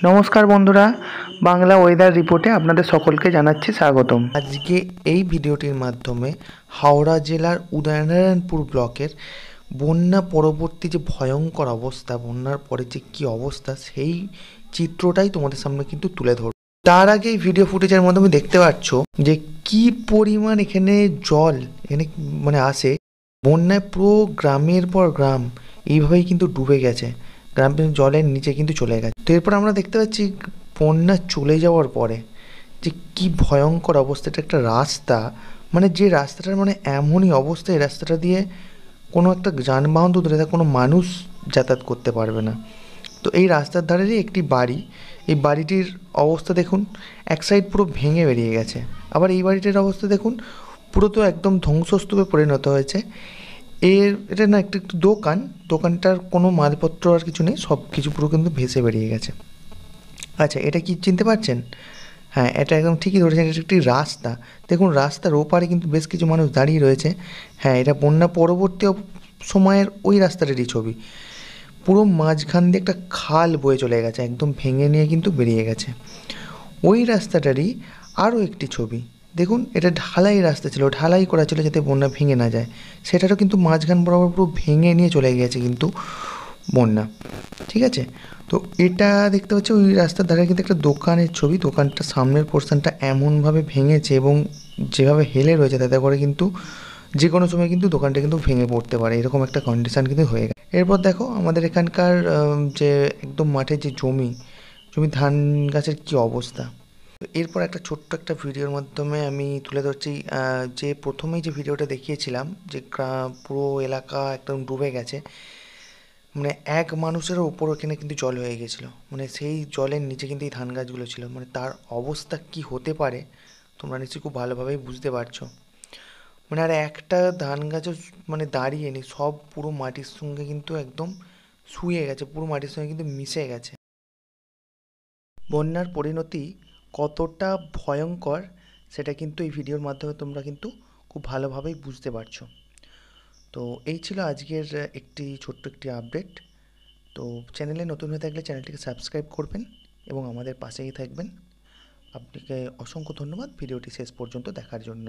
নমস্কার বন্ধুরা, বাংলা ওয়েদার রিপোর্টে আপনাদের সকলকে জানাচ্ছি স্বাগতম। আজকে এই ভিডিওটির মাধ্যমে হাওড়া জেলার উদয়নারায়ণপুর ব্লকের বন্যা পরবর্তী যে ভয়ঙ্কর অবস্থা, বন্যার পরে যে কী অবস্থা, সেই চিত্রটাই তোমাদের সামনে কিন্তু তুলে ধরব। তার আগে এই ভিডিও ফুটেজের মাধ্যমে দেখতে পাচ্ছ যে কি পরিমাণ এখানে জল এখানে আসে। বন্যায় পুরো গ্রামের পর গ্রাম এইভাবেই কিন্তু ডুবে গেছে, গ্রাম জলের নিচে কিন্তু চলে গেছে। তো এরপর আমরা দেখতে পাচ্ছি বন্যা চলে যাওয়ার পরে যে কি ভয়ঙ্কর অবস্থা। এটা একটা রাস্তা, যে রাস্তাটার এমনই অবস্থা, এই রাস্তাটা দিয়ে কোনো একটা যানবাহন তো দূরে থাক, কোনো মানুষ যাতায়াত করতে পারবে না। তো এই রাস্তার ধারেরই একটি বাড়ি, এই বাড়িটির অবস্থা দেখুন, এক সাইড পুরো ভেঙে বেরিয়ে গেছে। আবার এই বাড়িটির অবস্থা দেখুন, পুরো তো একদম ধ্বংসস্তূপে পরিণত হয়েছে। এটা না একটু দোকানটার কোনো মালপত্র আর কিছু নেই, সব কিছু পুরো কিন্তু ভেসে বেরিয়ে গেছে। আচ্ছা, এটা কি চিনতে পারছেন? হ্যাঁ, এটা একদম ঠিকই ধরেছেন, এটা একটি রাস্তা। দেখুন রাস্তার ওপারে কিন্তু বেশ কিছু মানুষ দাঁড়িয়ে রয়েছে। হ্যাঁ, এটা বন্যা পরবর্তী সময়ের ওই রাস্তাটারই ছবি। পুরো মাঝখান দিয়ে একটা খাল বয়ে চলে গেছে, একদম ভেঙে নিয়ে কিন্তু বেরিয়ে গেছে। ওই রাস্তাটারই আরও একটি ছবি দেখুন, এটা ঢালাই রাস্তা ছিল, ঢালাই করা ছিল যাতে বন্যা ভেঙে না যায়। সেটারও কিন্তু মাঝখান বরাবর পুরো ভেঙে নিয়ে চলে গেছে কিন্তু বন্যা। ঠিক আছে, তো এটা দেখতে পাচ্ছি ওই রাস্তার ধারে কিন্তু একটা দোকানের ছবি। দোকানটার সামনের পোর্শনটা এমনভাবে ভেঙেছে এবং যেভাবে হেলে রয়েছে তাতে করে কিন্তু যে কোনো সময় কিন্তু দোকানটা কিন্তু ভেঙে পড়তে পারে, এরকম একটা কন্ডিশান কিন্তু হয়ে গেছে। এরপর দেখো আমাদের এখানকার যে একদম মাঠে যে জমি ধান গাছের কী অবস্থা। এরপর একটা ছোট্ট একটা ভিডিওর মাধ্যমে আমি তুলে ধরছি, যে প্রথমেই যে ভিডিওটা দেখিয়েছিলাম যে পুরো এলাকা একদম ডুবে গেছে, এক মানুষেরও উপর ওখানে কিন্তু জল হয়ে গেছিলো। সেই জলের নিচে কিন্তু এই ধান গাছগুলো ছিল, তার অবস্থা কি হতে পারে তোমরা নিশ্চয়ই খুব ভালোভাবেই বুঝতে পারছো। আর একটা ধান গাছও দাঁড়িয়ে নি, সব পুরো মাটির সঙ্গে কিন্তু একদম শুয়ে গেছে, পুরো মাটির সঙ্গে কিন্তু মিশে গেছে। বন্যার পরিণতি কতটা ভয়ঙ্কর সেটা কিন্তু এই ভিডিওর মাধ্যমে তোমরা কিন্তু খুব ভালোভাবেই বুঝতে পারছো। তো এই ছিল আজকের ছোট্ট একটি আপডেট। তো চ্যানেলে নতুন হয়ে থাকলে চ্যানেলটিকে সাবস্ক্রাইব করবেন এবং আমাদের পাশেই থাকবেন। আপনাকে অসংখ্য ধন্যবাদ ভিডিওটি শেষ পর্যন্ত দেখার জন্য।